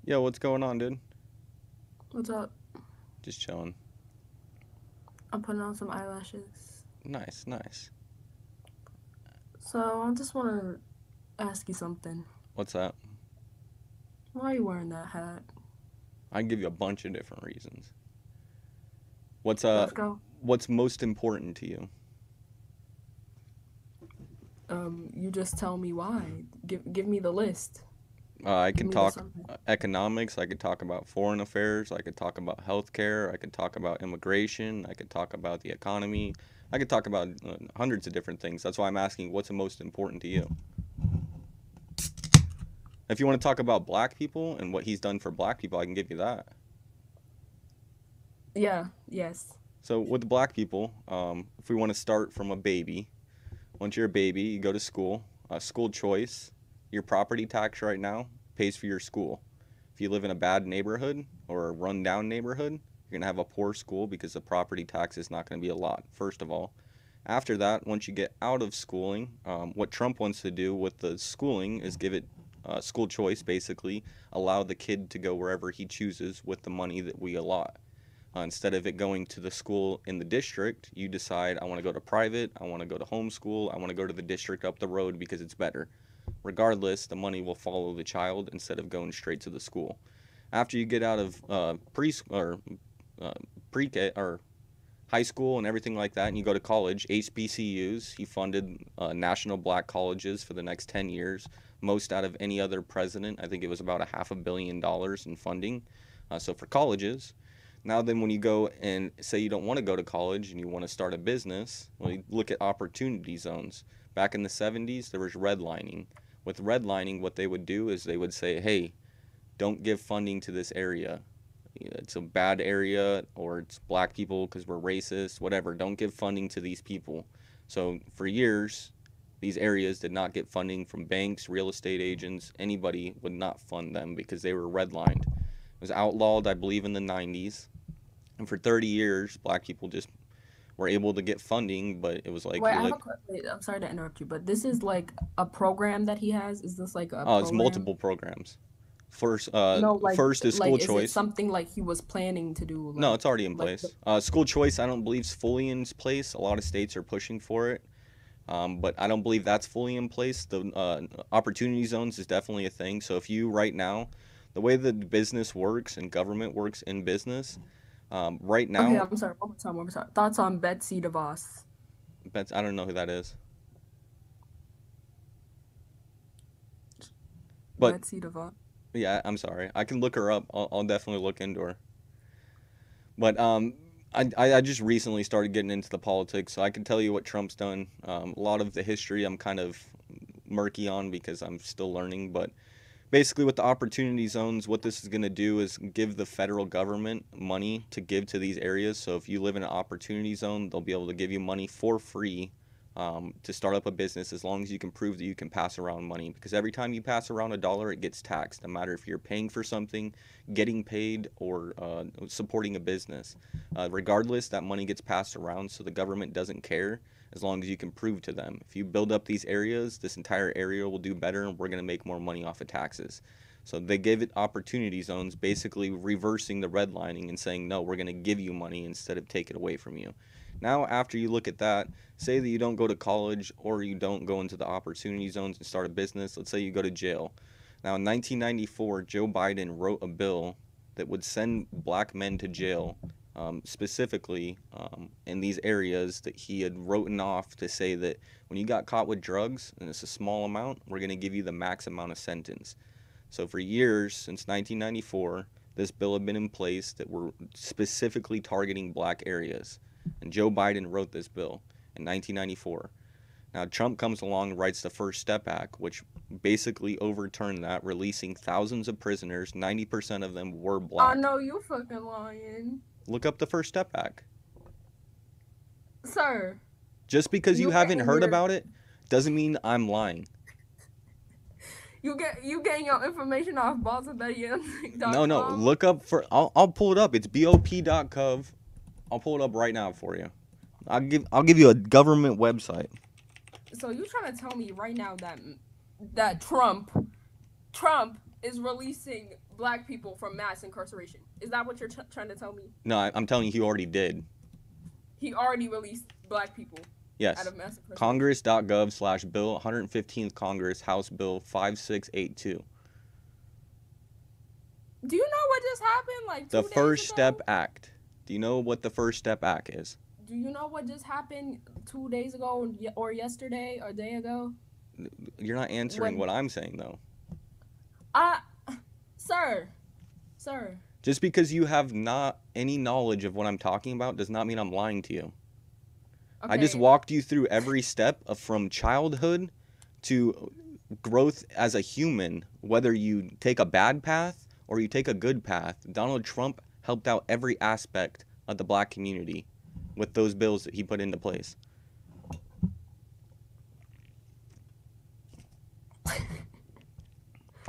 Yo, what's going on, dude? What's up? Just chilling. I'm putting on some eyelashes. Nice, nice. So I just want to ask you something. What's that? Why are you wearing that hat? I can give you a bunch of different reasons. What's Let's go. what's most important to you? You just tell me why. Give me the list. I Give can me the talk something. economics. I could talk about foreign affairs. I could talk about healthcare. I could talk about immigration. I could talk about the economy. I could talk about hundreds of different things. That's why I'm asking what's the most important to you. If you want to talk about black people and what he's done for black people, I can give you that. Yeah. Yes. So with the black people, if we want to start from a baby, once you're a baby, you go to school. School choice. Your property tax right now pays for your school. If you live in a bad neighborhood or a run-down neighborhood, you're going to have a poor school because the property tax is not going to be a lot, first of all. After that, once you get out of schooling, what Trump wants to do with the schooling is give it school choice, basically, allow the kid to go wherever he chooses with the money that we allot. Instead of it going to the school in the district, you decide, I want to go to private, I want to go to homeschool, I want to go to the district up the road because it's better. Regardless, the money will follow the child instead of going straight to the school. After you get out of uh, pre-K or high school and everything like that, and you go to college, HBCUs, he funded national black colleges for the next 10 years, most out of any other president. I think it was about a $500 million in funding. So for colleges, now then when you go and say you don't want to go to college and you want to start a business, well, you look at opportunity zones. Back in the 70s, there was redlining. With redlining, what they would do is they would say, hey, don't give funding to this area. It's a bad area, or it's black people because we're racist, whatever. Don't give funding to these people. So for years, these areas did not get funding from banks, real estate agents. Anybody would not fund them because they were redlined. It was outlawed, I believe, in the 90s. And for 30 years, black people just were able to get funding, but it was like Wait, you're I have like, a wait, I'm sorry to interrupt you, but this is like a program that he has. Is this like a oh, it's program? multiple programs. First, No, like first is like school is it choice. something like he was planning to do? No, it's already in Like the place. School choice, I don't believe is fully in place. A lot of states are pushing for it, but I don't believe that's fully in place. The opportunity zones is definitely a thing. So if you right now, the way that business works and government works in business, right Okay, now, I'm sorry. One more time. One more time. Thoughts on Betsy DeVos? I don't know who that is, but Betsy DeVos. yeah, I'm sorry. I can look her up. I'll definitely look into her. But I just recently started getting into the politics, so I can tell you what Trump's done. A lot of the history I'm kind of murky on because I'm still learning. But basically, with the opportunity zones, what this is going to do is give the federal government money to give to these areas. So if you live in an opportunity zone, they'll be able to give you money for free to start up a business as long as you can prove that you can pass around money. Because every time you pass around a dollar, it gets taxed, no matter if you're paying for something, getting paid, or supporting a business. Regardless, that money gets passed around, so the government doesn't care as long as you can prove to them. If you build up these areas, this entire area will do better, and we're going to make more money off of taxes. So they gave it opportunity zones, basically reversing the redlining and saying, no, we're going to give you money instead of take it away from you. Now, after you look at that, say that you don't go to college or you don't go into the opportunity zones and start a business. Let's say you go to jail. Now, in 1994, Joe Biden wrote a bill that would send black men to jail, specifically in these areas that he had written off to say that when you got caught with drugs and it's a small amount, we're going to give you the max amount of sentence. So for years, since 1994, this bill had been in place that were specifically targeting black areas. And Joe Biden wrote this bill in 1994. Now, Trump comes along and writes the First Step Act, which basically overturned that, releasing thousands of prisoners. 90% of them were I black. know you fucking lying, Look up the First Step Act. sir. Just because you You haven't getting heard your about it doesn't mean I'm lying. you getting your information off No, no, balls.com. look up for. I'll pull it up. It's bop.gov. I'll pull it up right now for you. I'll give you a government website. So you trying to tell me right now that Trump is releasing black people from mass incarceration. Is that what you're trying to tell me? No, I'm telling you, he already did. He already released black people out Yes. of mass incarceration. Congress.gov/bill 115th Congress House Bill 5682. Do you know what just happened like The 2 days First Step ago? Act. Do you know what the First Step Act is? Do you know what just happened 2 days ago or yesterday or a day ago? You're not answering When what I'm saying, though. I, sir, sir. Just because you have not any knowledge of what I'm talking about does not mean I'm lying to you. I just Okay, walked you through every step from childhood to growth as a human, whether you take a bad path or you take a good path. Donald Trump helped out every aspect of the black community with those bills that he put into place.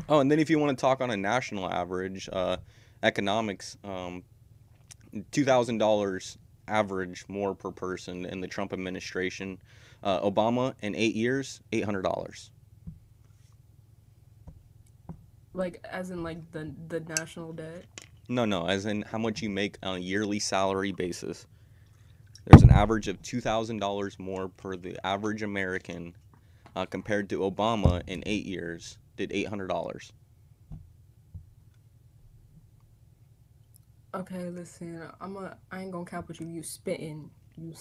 Oh, and then if you want to talk on a national average, economics, $2,000 average more per person in the Trump administration. Obama in 8 years, $800. like as in like the national debt. No, as in how much you make on a yearly salary basis. There's an average of $2,000 more per the average American compared to Obama in 8 years did $800. Okay, listen, I ain't gonna cap with you. You spitting, you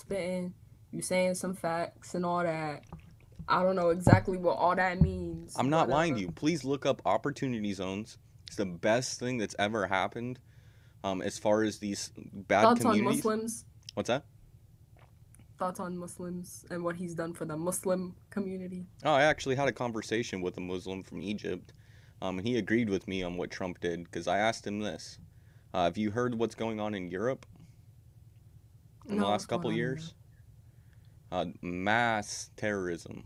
saying some facts and all that. I don't know exactly what all that means, I'm not but lying to you. Please look up opportunity zones. It's the best thing that's ever happened as far as these bad thoughts on communities. Muslims, What's that? thoughts on Muslims and what he's done for the Muslim community. Oh, I actually had a conversation with a Muslim from Egypt, and he agreed with me on what Trump did because I asked him this. Have you heard what's going on in Europe in the No, what's last going couple on in years? Mass terrorism,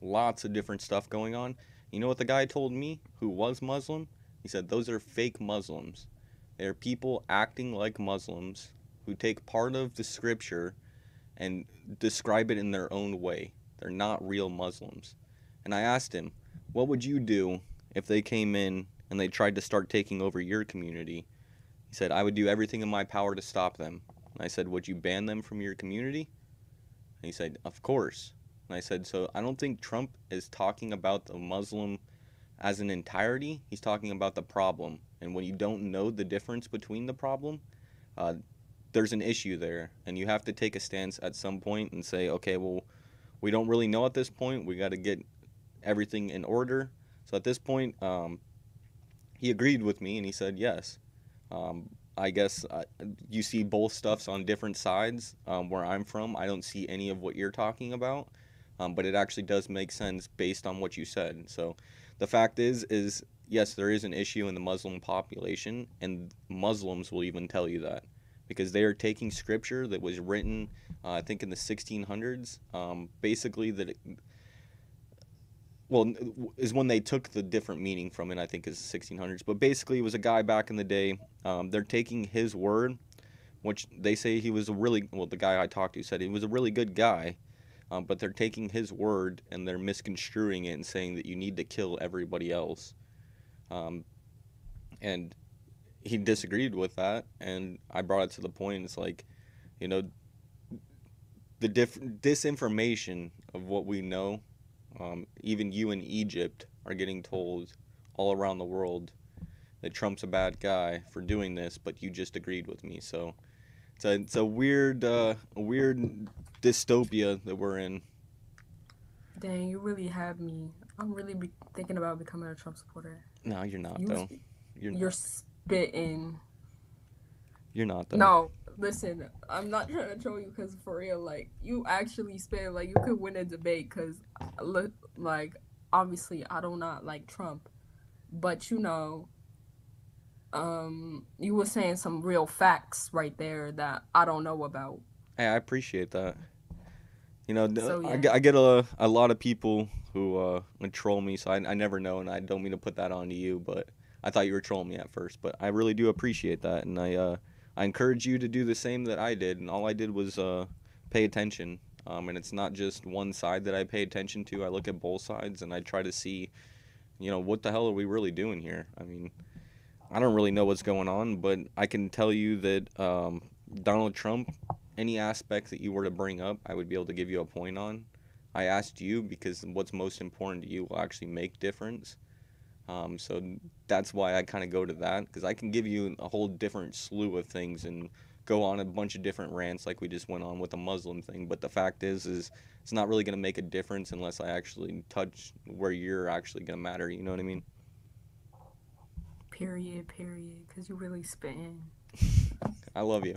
lots of different stuff going on. You know what the guy told me who was Muslim? He said those are fake Muslims. They're people acting like Muslims who take part of the scripture and describe it in their own way. They're not real Muslims. And I asked him, what would you do if they came in and they tried to start taking over your community? He said, I would do everything in my power to stop them. And I said, would you ban them from your community? And he said, of course. And I said, so I don't think Trump is talking about the Muslim as an entirety. He's talking about the problem. And when you don't know the difference between the problem, uh, there's an issue there. And you have to take a stance at some point and say, okay, well, we don't really know at this point. We got to get everything in order. So at this point, he agreed with me and he said yes. I guess you see both stuffs on different sides. Where I'm from, I don't see any of what you're talking about, but it actually does make sense based on what you said. So the fact is yes, there is an issue in the Muslim population, and Muslims will even tell you that because they are taking scripture that was written, I think, in the 1600s. Basically, is when they took the different meaning from it, I think, is 1600s. But basically, it was a guy back in the day. They're taking his word, which they say he was the guy I talked to said he was a really good guy, but they're taking his word and they're misconstruing it and saying that you need to kill everybody else. And he disagreed with that, and I brought it to the point. It's like, you know, the disinformation of what we know. Even you in Egypt are getting told all around the world that Trump's a bad guy for doing this, but you just agreed with me. So it's a weird dystopia that we're in. Dang, you really have me. I'm really thinking about becoming a Trump supporter. No, you're not though. You're spitting. You're not though. No, listen, I'm not trying to troll you because for real, like, you actually spit. Like, you could win a debate because, like, obviously, I do not like Trump. But, you know, you were saying some real facts right there that I don't know about. Hey, I appreciate that. You know, So, I yeah. get a lot of people who would troll me, so I never know, and I don't mean to put that on to you, but I thought you were trolling me at first. But I really do appreciate that, and I encourage you to do the same that I did, and all I did was pay attention. And it's not just one side that I pay attention to. I look at both sides, and I try to see You know, what the hell are we really doing here? I mean, I don't really know what's going on, but I can tell you that Donald Trump, any aspect that you were to bring up, I would be able to give you a point on. I asked you because what's most important to you will actually make difference. So that's why I kind of go to that, because I can give you a whole different slew of things and go on a bunch of different rants like we just went on with the Muslim thing. But the fact is it's not really going to make a difference unless I actually touch where you're actually going to matter. You know what I mean? Period, period. Because you really spitting. I love you.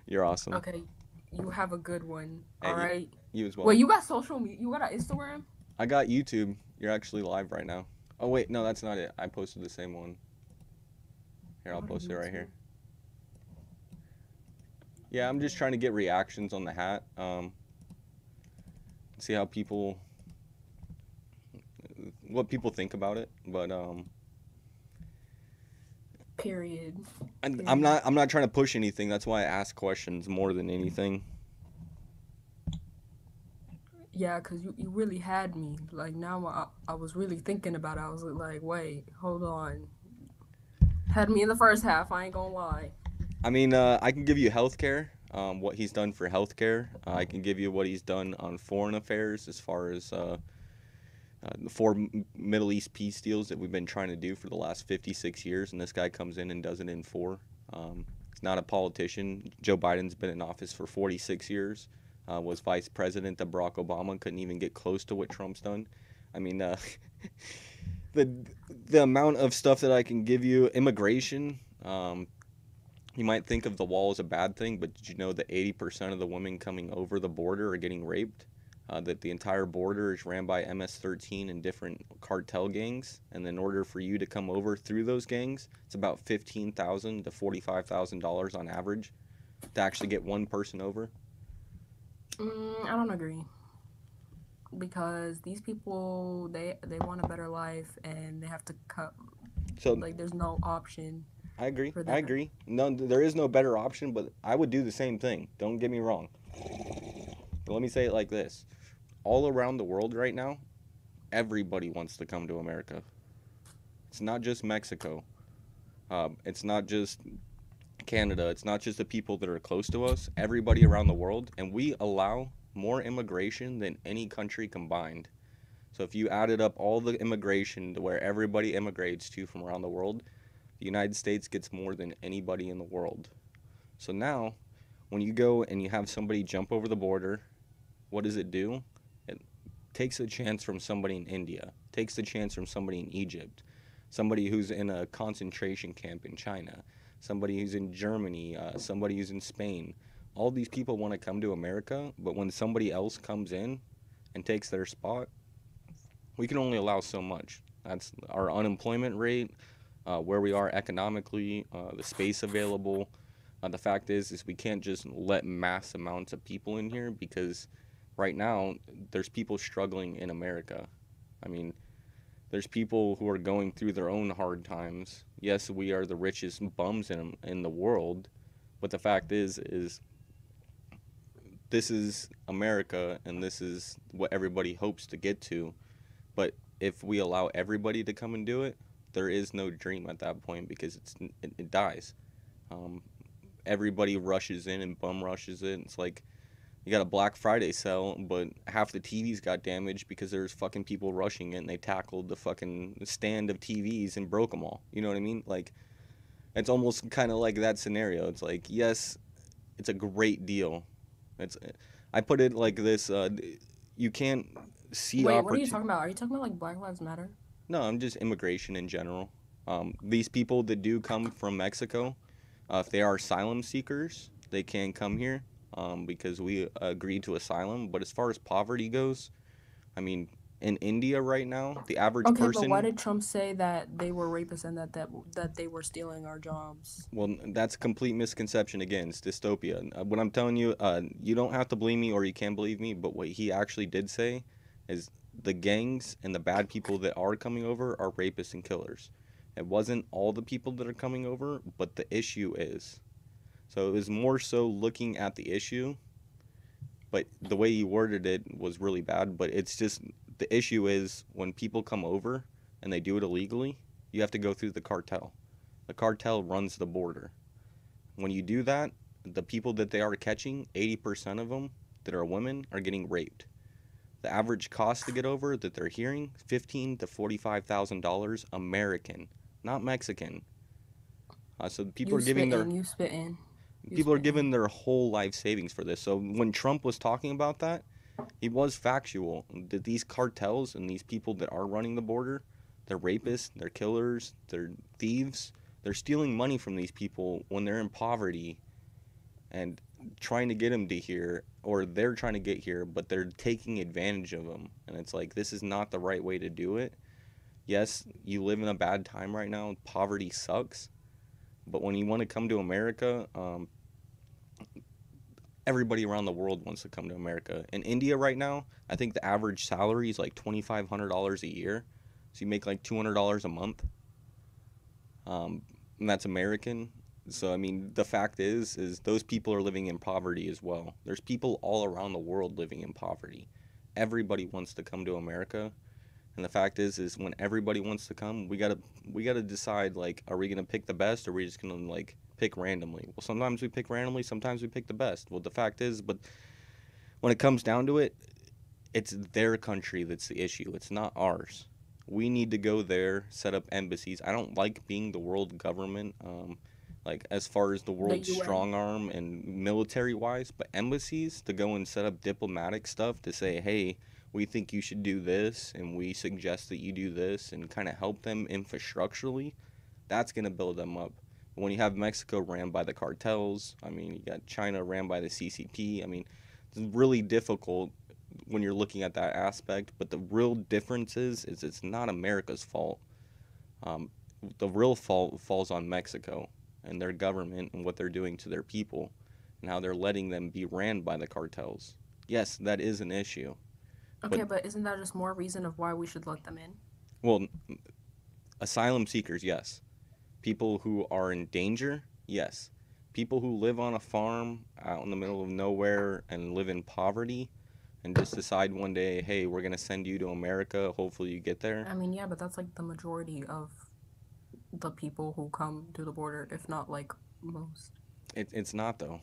You're awesome. Okay, you have a good one. All Hey, right. you as well. Wait, you got social media? You got an Instagram? I got YouTube. You're actually live right now. Oh wait, no, that's not it. I posted the same one. Here, I'll What a post it right YouTube. here. Yeah, I'm just trying to get reactions on the hat. See how people, what people think about it. But Period. and Period. I'm not trying to push anything. That's why I ask questions more than anything. Yeah, because you really had me. Like, now I was really thinking about it. I was like, wait, hold on. Had me in the first half, I ain't gonna lie. I mean, I can give you healthcare. What he's done for healthcare. I can give you what he's done on foreign affairs as far as the four Middle East peace deals that we've been trying to do for the last 56 years, and this guy comes in and does it in four. He's not a politician. Joe Biden's been in office for 46 years, was vice president of Barack Obama, couldn't even get close to what Trump's done. I mean, the the amount of stuff that I can give you, immigration. You might think of the wall as a bad thing, but did you know that 80% of the women coming over the border are getting raped? That the entire border is ran by MS-13 and different cartel gangs, and in order for you to come over through those gangs, it's about $15,000 to $45,000 on average to actually get one person over. I don't agree because these people they want a better life and they have to cut. So Like, there's no option I agree. for I that. agree. No, there is no better option, but I would do the same thing. Don't get me wrong. But let me say it like this: all around the world right now, everybody wants to come to America. It's not just Mexico. It's not just Canada. It's not just the people that are close to us. Everybody around the world, and we allow more immigration than any country combined. So if you added up all the immigration to where everybody immigrates to from around the world, the United States gets more than anybody in the world. So now, when you go and you have somebody jump over the border, what does it do? It takes a chance from somebody in India, takes a chance from somebody in Egypt, somebody who's in a concentration camp in China, somebody who's in Germany, somebody who's in Spain. All these people want to come to America, but when somebody else comes in and takes their spot, we can only allow so much. That's our unemployment rate, where we are economically, the space available. The fact is we can't just let mass amounts of people in here because right now there's people struggling in America. I mean, there's people who are going through their own hard times. Yes, we are the richest bums in the world, but the fact is this is America and this is what everybody hopes to get to. But if we allow everybody to come and do it, there is no dream at that point because it dies. Um, Everybody rushes in and bum rushes it. It's like you got a Black Friday sale, but half the TVs got damaged because there's fucking people rushing it and they tackled the fucking stand of TVs and broke them all. You know what I mean? Like, it's almost kind of like that scenario. It's like, yes, it's a great deal. It's I put it like this: you can't see Wait, what are you opportunity. talking about? Are you talking about like Black Lives Matter? No, I'm just immigration in general. These people that do come from Mexico, if they are asylum seekers, they can come here because we agreed to asylum. But as far as poverty goes, I mean, in India right now, the average Okay, but why person, did Trump say that they were rapists and that they were stealing our jobs? well, that's a complete misconception again. It's dystopia. What I'm telling you, you don't have to believe me or you can believe me, but what he actually did say is the gangs and the bad people that are coming over are rapists and killers. It wasn't all the people that are coming over, but the issue is. So it was more so looking at the issue, but the way he worded it was really bad. But it's just the issue is when people come over, and they do it illegally, you have to go through the cartel. The cartel runs the border. When you do that, the people that they are catching, 80% of them that are women are getting raped. The average cost to get over that they're hearing, $15,000 to $45,000 American, not Mexican. So You spitting, you spitting, you people are spitting. giving their whole life savings for this. So when Trump was talking about that, he was factual that these cartels and these people that are running the border, they're rapists, they're killers, they're thieves. They're stealing money from these people when they're in poverty and trying to get them to here, or they're trying to get here, but they're taking advantage of them. And it's like, this is not the right way to do it. Yes, you live in a bad time right now. Poverty sucks. But when you want to come to America, everybody around the world wants to come to America. In India right now, I think the average salary is like $2,500 a year. So you make like $200 a month. And that's American. So I mean, the fact is those people are living in poverty as well. There's people all around the world living in poverty. Everybody wants to come to America, and the fact is when everybody wants to come, we gotta decide, like, are we gonna pick the best, or are we just gonna like pick randomly? Well, sometimes we pick randomly, sometimes we pick the best. Well, the fact is, but when it comes down to it, it's their country that's the issue. It's not ours. We need to go there, set up embassies. I don't like being the world government, like as far as the The world's UN. strong arm and military wise, but embassies to go and set up diplomatic stuff to say, hey, we think you should do this and we suggest that you do this and kind of help them infrastructurally, that's going to build them up. When you have Mexico ran by the cartels, I mean, you got China ran by the CCP, I mean, it's really difficult when you're looking at that aspect. But the real difference is it's not America's fault. Um, the real fault falls on Mexico and their government and what they're doing to their people and how they're letting them be ran by the cartels. Yes, that is an issue. But, Okay, but isn't that just more reason of why we should let them in? well, asylum seekers, yes. People who are in danger, yes. People who live on a farm out in the middle of nowhere and live in poverty and just decide one day, hey, we're going to send you to America. Hopefully you get there. I mean, yeah, but that's like the majority of the people who come to the border, if not like most. It's not, though.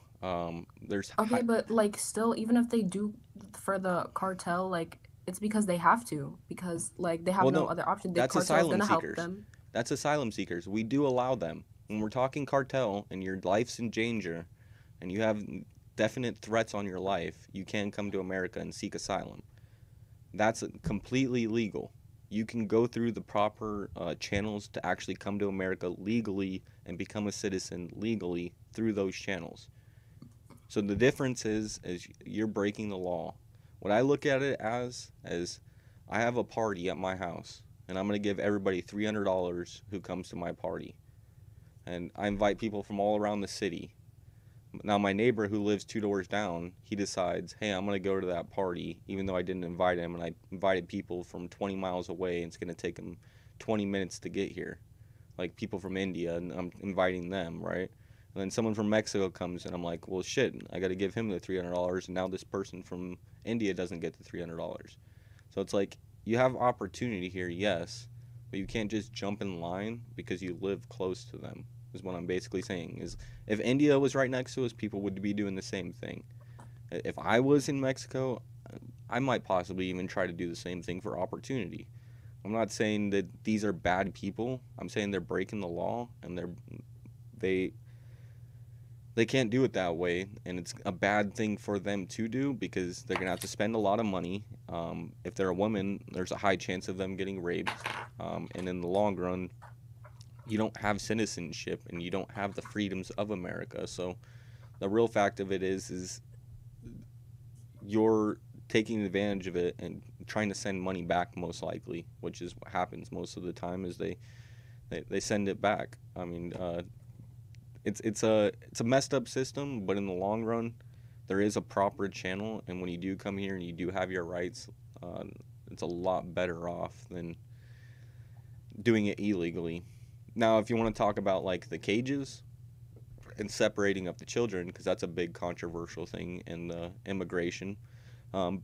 There's Okay, but like still, even if they do for the cartel, like it's because they have to, because like they have well, no no, other option. The that's cartel's asylum gonna help seekers. them. That's asylum seekers. We do allow them. When we're talking cartel and your life's in danger and you have definite threats on your life, you can come to America and seek asylum. That's completely legal. You can go through the proper channels to actually come to America legally and become a citizen legally through those channels. So the difference is you're breaking the law. What I look at it as I have a party at my house and I'm going to give everybody $300 who comes to my party. And I invite people from all around the city. Now my neighbor who lives 2 doors down, he decides, hey, I'm going to go to that party even though I didn't invite him, and I invited people from 20 miles away and it's going to take him 20 minutes to get here. Like people from India, and I'm inviting them, right? And then someone from Mexico comes and I'm like, well, shit, I got to give him the $300, and now this person from India doesn't get the $300. So it's like you have opportunity here, yes, but you can't just jump in line because you live close to them. Is what I'm basically saying. Is if India was right next to us, people would be doing the same thing. If I was in Mexico, I might possibly even try to do the same thing for opportunity. I'm not saying that these are bad people. I'm saying they're breaking the law and they they can't do it that way, and it's a bad thing for them to do because they're gonna have to spend a lot of money. If they're a woman, there's a high chance of them getting raped, and in the long run, you don't have citizenship and you don't have the freedoms of America. So the real fact of it is you're taking advantage of it and trying to send money back, most likely, which is what happens most of the time. Is they send it back. I mean, it's a messed up system, but in the long run, there is a proper channel, and when you do come here and you do have your rights, uh, it's a lot better off than doing it illegally. Now, if you want to talk about like the cages and separating up the children, because that's a big controversial thing in the immigration, um,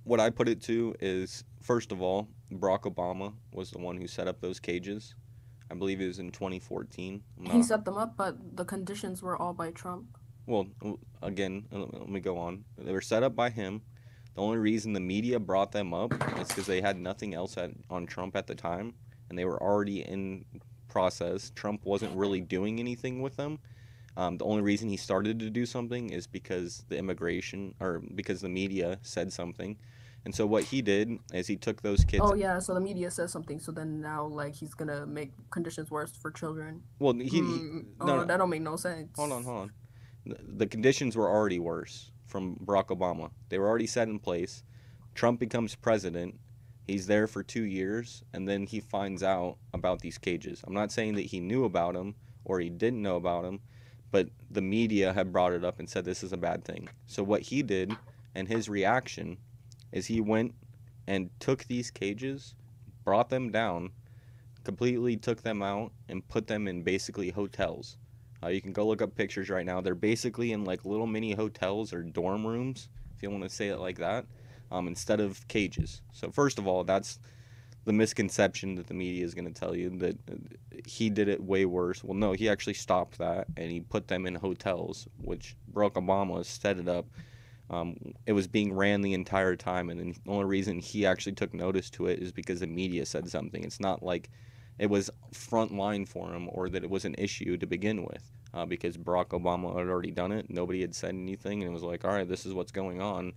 what I put it to is, first of all, Barack Obama was the one who set up those cages. I believe it was in 2014. I'm He not set them up, but the conditions were all by Trump. well. Again, let me go on. They were set up by him. The only reason the media brought them up is because they had nothing else on Trump at the time, and they were already in process. Trump wasn't really doing anything with them. The only reason he started to do something is because the immigration or because the media said something. And so what he did is he took those kids. Oh yeah, so the media says something, so then now like he's gonna make conditions worse for children. Well, he no, Oh, no, that don't make no hold on, sense. hold on. The conditions were already worse from Barack Obama. They were already set in place. Trump becomes president. He's there for 2 years, and then he finds out about these cages. I'm not saying that he knew about them or he didn't know about them, but the media had brought it up and said this is a bad thing. So what he did and his reaction is he went and took these cages, brought them down, completely took them out, and put them in basically hotels. You can go look up pictures right now. They're basically in like little mini hotels or dorm rooms, if you want to say it like that, instead of cages. So first of all, that's the misconception that the media is going to tell you that he did it way worse. Well, no, he actually stopped that and he put them in hotels, which Barack Obama set it up. It was being ran the entire time, and the only reason he actually took notice to it is because the media said something. It's not like it was front line for him or that it was an issue to begin with, because Barack Obama had already done it. Nobody had said anything, and it was like, all right, this is what's going on.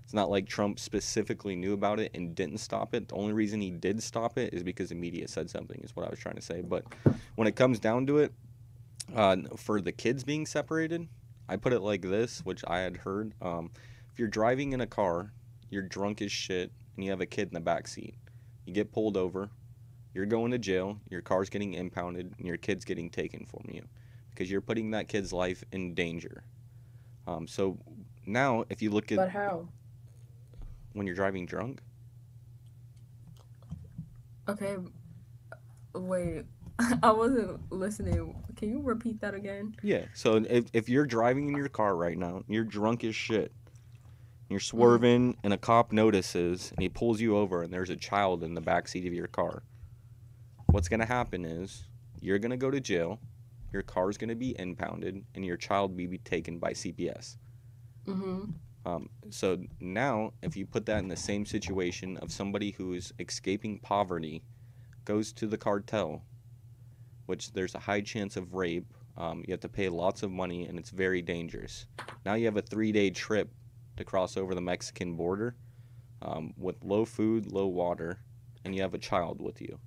It's not like Trump specifically knew about it and didn't stop it. The only reason he did stop it is because the media said something, is what I was trying to say. But when it comes down to it, for the kids being separated, I put it like this, which I had heard. If you're driving in a car, you're drunk as shit, and you have a kid in the back seat, you get pulled over, you're going to jail, your car's getting impounded, and your kid's getting taken from you because you're putting that kid's life in danger. So now, if you look at But how? when you're driving drunk, Okay, wait. I wasn't listening. Can you repeat that again? yeah. So if you're driving in your car right now, you're drunk as shit, you're Mm. swerving, and a cop notices, and he pulls you over, and there's a child in the back seat of your car. What's gonna happen is you're gonna go to jail, your car's gonna be impounded, and your child will be taken by CPS. Mhm. So now, if you put that in the same situation of somebody who's escaping poverty, goes to the cartel, which there's a high chance of rape, you have to pay lots of money, and it's very dangerous. Now you have a 3-day trip to cross over the Mexican border, with low food, low water, and you have a child with you.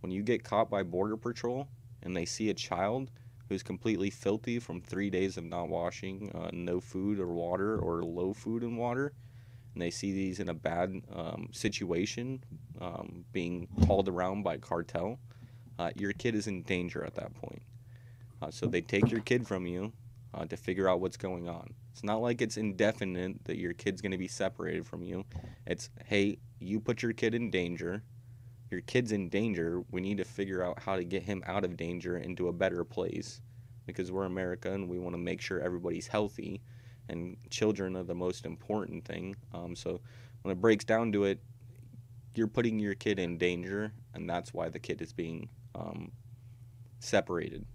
When you get caught by Border Patrol and they see a child who's completely filthy from 3 days of not washing, no food or water, or low food and water, and they see these in a bad situation, being hauled around by cartel, your kid is in danger at that point. So they take your kid from you to figure out what's going on. It's not like it's indefinite that your kid's going to be separated from you. It's, hey, you put your kid in danger. Your kid's in danger. We need to figure out how to get him out of danger into a better place, because we're America and we want to make sure everybody's healthy, and children are the most important thing. So when it breaks down to it, you're putting your kid in danger, and that's why the kid is being separated,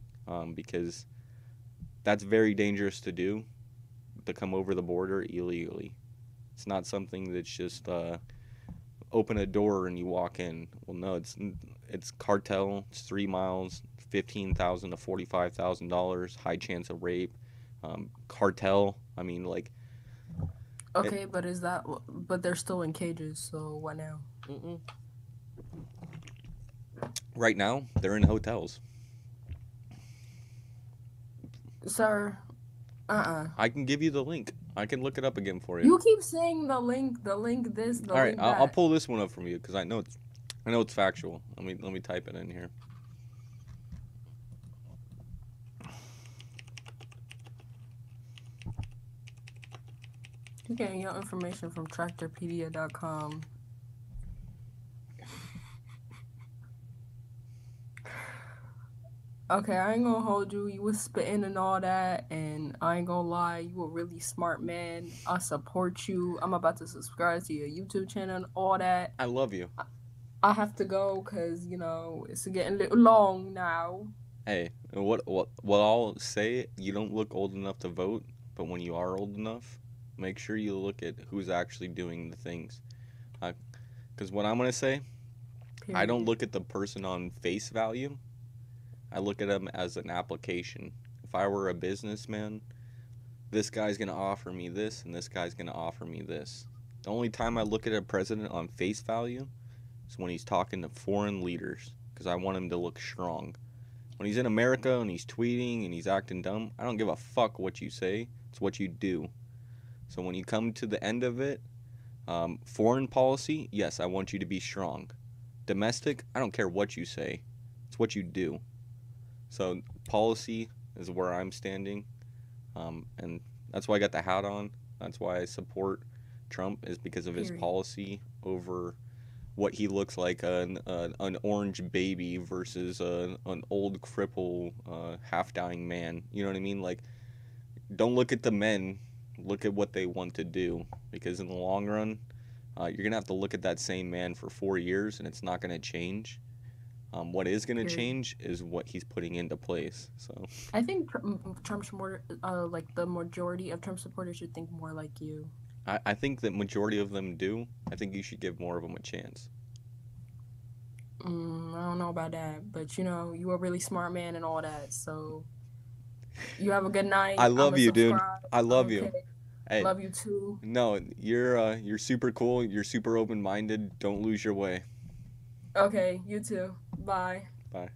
because that's very dangerous to do, to come over the border illegally. It's not something that's just open a door and you walk in. Well, no, it's cartel. It's 3 miles, $15,000 to $45,000, high chance of rape. Cartel. I mean, like it. Okay, but is that? But they're still in cages. So what now? Mm-mm. Right now, they're in hotels. Sir, I can give you the link. I can look it up again for you. You keep saying the link this, the All right, link I'll that. pull this one up from you because I know it's factual. Let me type it in here. You're getting your information from tractorpedia.com. Okay, I ain't gonna hold you. You was spitting and all that, and I ain't gonna lie, you a really smart man. I support you. I'm about to subscribe to your YouTube channel and all that. I love you. I have to go because it's getting a little long now. Hey, what I'll say, you don't look old enough to vote, but when you are old enough, make sure you look at who's actually doing the things. Because what I'm gonna say, I don't Period. look at the person on face value. I look at them as an application. If I were a businessman, this guy's gonna offer me this, and this guy's gonna offer me this. The only time I look at a president on face value is when he's talking to foreign leaders, because I want him to look strong. When he's in America and he's tweeting and he's acting dumb, I don't give a fuck what you say. It's what you do. So when you come to the end of it, foreign policy, yes, I want you to be strong. Domestic, I don't care what you say. It's what you do. So policy is where I'm standing, and that's why I got the hat on. That's why I support Trump, is because of his Period. policy over what he looks like, an orange baby versus an old cripple, half dying man. You know what I mean? Like, don't look at the men, look at what they want to do, because in the long run, you're gonna have to look at that same man for 4 years, and it's not gonna change. What is gonna Period. change is what he's putting into place. So I think Trump's more like the majority of Trump supporters should think more like you. I think that majority of them do. I think you should give more of them a chance. I don't know about that, but you a really smart man and all that. So you have a good I night. love I'ma you, dude. subscribe. I love you. Okay. Hey, Love you too. no, you're super cool. You're super open minded. Don't lose your way. Okay, you too. Bye. Bye.